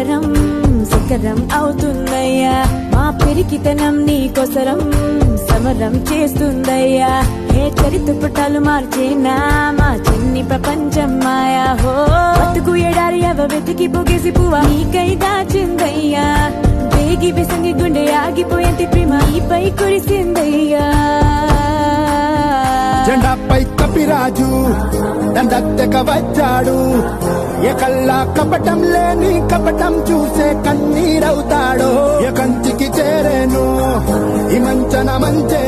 శిఖరం శిఖరం అవుతుందయ్యా మా పెరికితనం నీకోసరం సమరం చేస్తుందయ్యా హే చరిత్ర పుటాలు మార్చేనా మా చిన్ని ప్రపంచం మాయా హో బతుకు ఎడారి అవ వెతికి పొగేసి పువ్వా నీకై దాచిందయ్యా వేగి విసంగి గుండె ఆగిపోయేంటి ప్రేమ నీపై కురిసిందయ్యా జెండాపై కపిరాజు దండెక్క వచ్చాడు ఏ కల్లా కపటం లేని కపటం చూసే కన్నీరవుతాడు ఏ కంచికి చేరేను ఈ మంచన మంచే